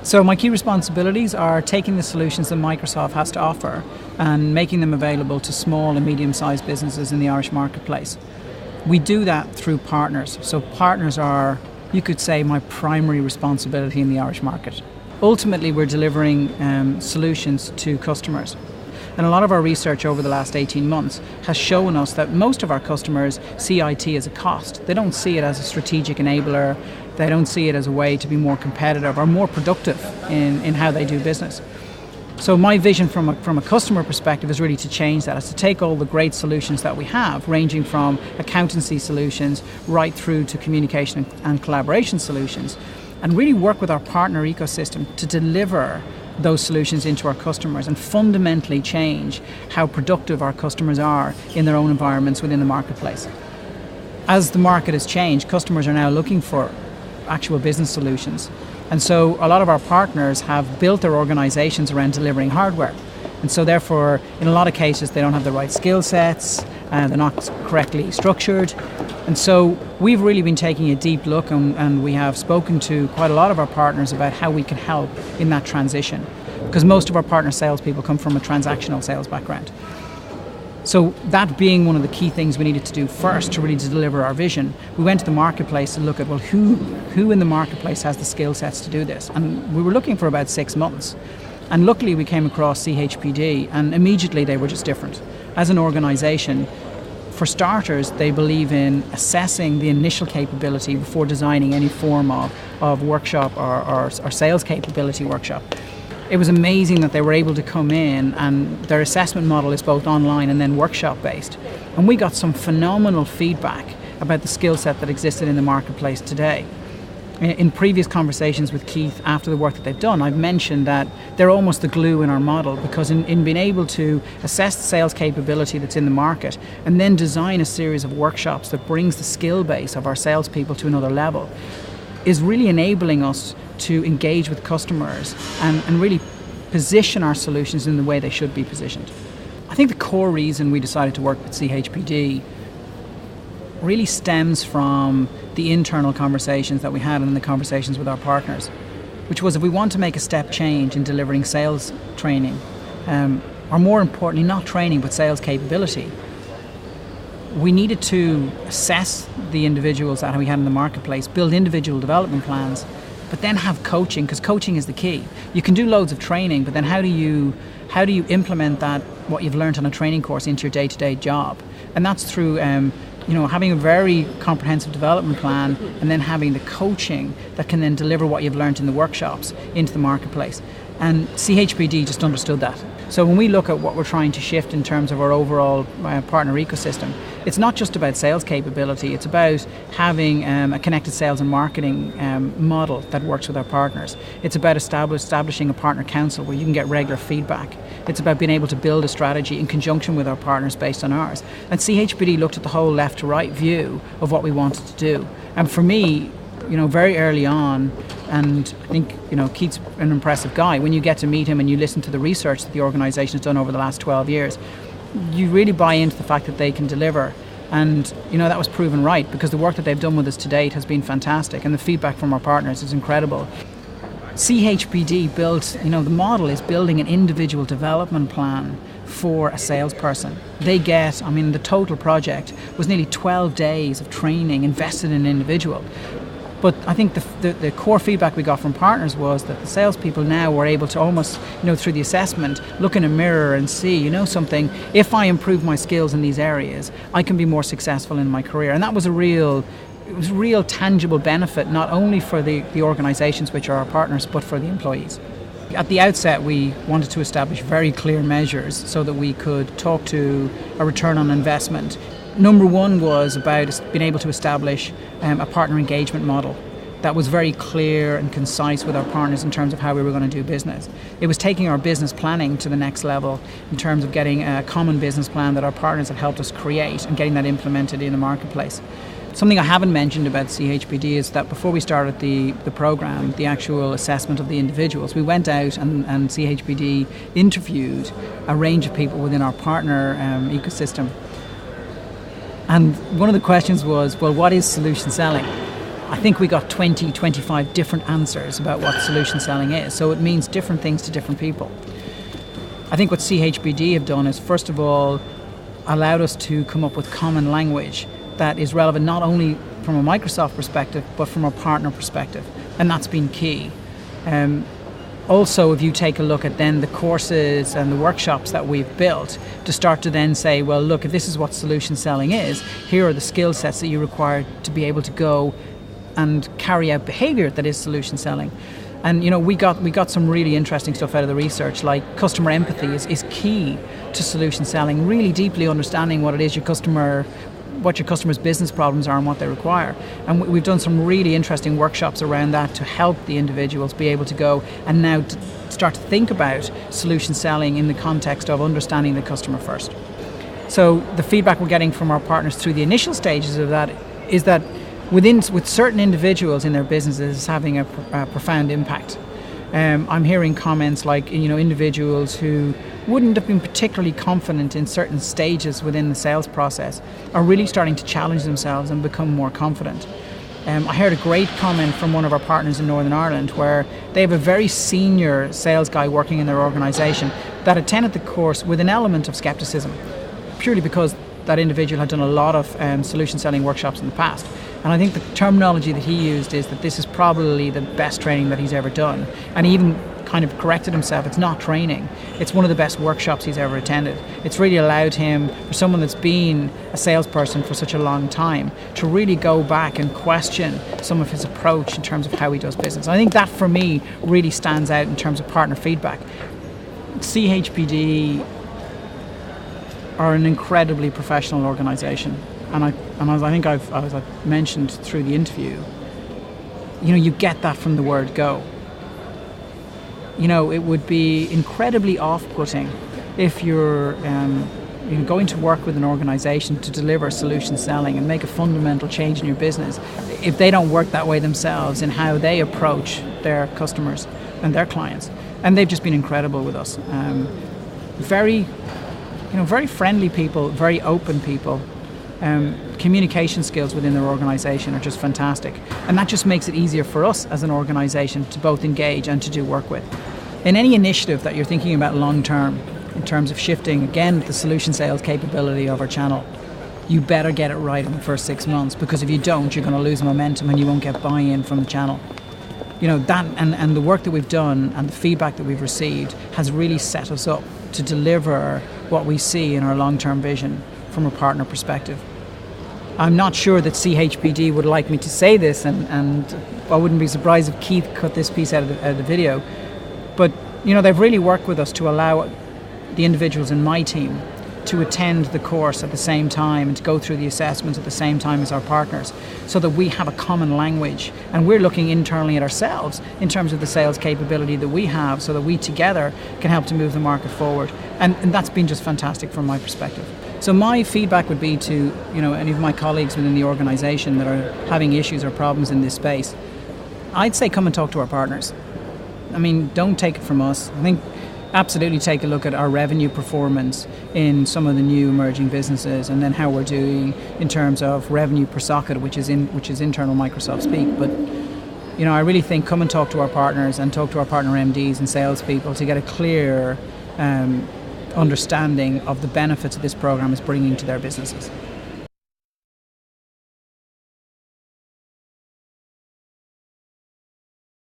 So my key responsibilities are taking the solutions that Microsoft has to offer and making them available to small and medium-sized businesses in the Irish marketplace. We do that through partners. So partners are, you could say, my primary responsibility in the Irish market. Ultimately, we're delivering solutions to customers. And a lot of our research over the last 18 months has shown us that most of our customers see IT as a cost. They don't see it as a strategic enabler. They don't see it as a way to be more competitive or more productive in how they do business. So my vision from a customer perspective is really to change that, is to take all the great solutions that we have, ranging from accountancy solutions right through to communication and collaboration solutions, and really work with our partner ecosystem to deliver those solutions into our customers and fundamentally change how productive our customers are in their own environments within the marketplace. As the market has changed, customers are now looking for actual business solutions. And so a lot of our partners have built their organizations around delivering hardware. And so therefore, in a lot of cases, they don't have the right skill sets, they're not correctly structured. And so we've really been taking a deep look, and we have spoken to quite a lot of our partners about how we can help in that transition, because most of our partner salespeople come from a transactional sales background. So that being one of the key things we needed to do first to really deliver our vision, we went to the marketplace to look at, well, who in the marketplace has the skill sets to do this? And we were looking for about 6 months. And luckily we came across CHPD, and immediately they were just different. As an organization, for starters, they believe in assessing the initial capability before designing any form of workshop or sales capability workshop. It was amazing that they were able to come in, and their assessment model is both online and then workshop based. And we got some phenomenal feedback about the skill set that existed in the marketplace today. In previous conversations with Keith after the work that they've done, I've mentioned that they're almost the glue in our model, because in being able to assess the sales capability that's in the market and then design a series of workshops that brings the skill base of our salespeople to another level is really enabling us to engage with customers and really position our solutions in the way they should be positioned. I think the core reason we decided to work with CHPD really stems from the internal conversations that we had and the conversations with our partners, which was, if we want to make a step change in delivering sales training, or more importantly, not training but sales capability, we needed to assess the individuals that we had in the marketplace, build individual development plans, but then have coaching, because coaching is the key. You can do loads of training, but then how do you implement that, what you've learned on a training course, into your day-to-day job? And that's through having a very comprehensive development plan, and then having the coaching that can then deliver what you've learned in the workshops into the marketplace. And CHPD just understood that. So when we look at what we're trying to shift in terms of our overall partner ecosystem, it's not just about sales capability, it's about having a connected sales and marketing model that works with our partners. It's about establishing a partner council where you can get regular feedback. It's about being able to build a strategy in conjunction with our partners based on ours. And CHPD looked at the whole left to right view of what we wanted to do. And for me, very early on, and I think, Keith's an impressive guy. When you get to meet him and you listen to the research that the organisation has done over the last 12 years, you really buy into the fact that they can deliver. And, that was proven right, because the work that they've done with us to date has been fantastic, and the feedback from our partners is incredible. CHPD built, the model is building an individual development plan for a salesperson. They get, the total project was nearly 12 days of training invested in an individual. But I think the core feedback we got from partners was that the salespeople now were able to almost, through the assessment, look in a mirror and see, something, if I improve my skills in these areas, I can be more successful in my career. And that was a real tangible benefit, not only for the organisations which are our partners, but for the employees. At the outset, we wanted to establish very clear measures so that we could talk to a return on investment. Number one was about being able to establish a partner engagement model that was very clear and concise with our partners in terms of how we were going to do business. It was taking our business planning to the next level in terms of getting a common business plan that our partners had helped us create and getting that implemented in the marketplace. Something I haven't mentioned about CHPD is that before we started the program, the actual assessment of the individuals, we went out and CHPD interviewed a range of people within our partner ecosystem. And one of the questions was, well, what is solution selling? I think we got 20, 25 different answers about what solution selling is. So it means different things to different people. I think what CHBD have done is, first of all, allowed us to come up with common language that is relevant not only from a Microsoft perspective, but from a partner perspective. And that's been key. Also, if you take a look at then the courses and the workshops that we've built to start to then say, well, look, if this is what solution selling is, here are the skill sets that you require to be able to go and carry out behavior that is solution selling. And we got some really interesting stuff out of the research, like customer empathy is key to solution selling, really deeply understanding what it is what your customer's business problems are and what they require. And we've done some really interesting workshops around that to help the individuals be able to go and now start to think about solution selling in the context of understanding the customer first. So the feedback we're getting from our partners through the initial stages of that is that with certain individuals in their businesses, it's having a profound impact. I'm hearing comments like, individuals who wouldn't have been particularly confident in certain stages within the sales process are really starting to challenge themselves and become more confident. I heard a great comment from one of our partners in Northern Ireland where they have a very senior sales guy working in their organisation that attended the course with an element of scepticism, purely because that individual had done a lot of solution selling workshops in the past. And I think the terminology that he used is that this is probably the best training that he's ever done. And he even kind of corrected himself. It's not training. It's one of the best workshops he's ever attended. It's really allowed him, for someone that's been a salesperson for such a long time, to really go back and question some of his approach in terms of how he does business. I think that, for me, really stands out in terms of partner feedback. CHBD are an incredibly professional organisation. And as I think I've mentioned through the interview, you get that from the word go. It would be incredibly off-putting if you're going to work with an organisation to deliver solution selling and make a fundamental change in your business if they don't work that way themselves in how they approach their customers and their clients. And they've just been incredible with us. Very friendly people, very open people. Communication skills within their organisation are just fantastic, and that just makes it easier for us as an organisation to both engage and to do work with. In any initiative that you're thinking about long term, in terms of shifting again the solution sales capability of our channel, you better get it right in the first 6 months, because if you don't, you're going to lose momentum and you won't get buy-in from the channel. That and the work that we've done and the feedback that we've received has really set us up to deliver what we see in our long-term vision from a partner perspective. I'm not sure that CHBD would like me to say this, and I wouldn't be surprised if Keith cut this piece out of the video, but they've really worked with us to allow the individuals in my team to attend the course at the same time and to go through the assessments at the same time as our partners, so that we have a common language, and we're looking internally at ourselves in terms of the sales capability that we have, so that we together can help to move the market forward. And that's been just fantastic from my perspective. So my feedback would be to any of my colleagues within the organisation that are having issues or problems in this space, I'd say come and talk to our partners. Don't take it from us. I think absolutely take a look at our revenue performance in some of the new emerging businesses, and then how we're doing in terms of revenue per socket, which is internal Microsoft speak. But I really think come and talk to our partners and talk to our partner MDs and salespeople to get a clear understanding of the benefits that this program is bringing to their businesses.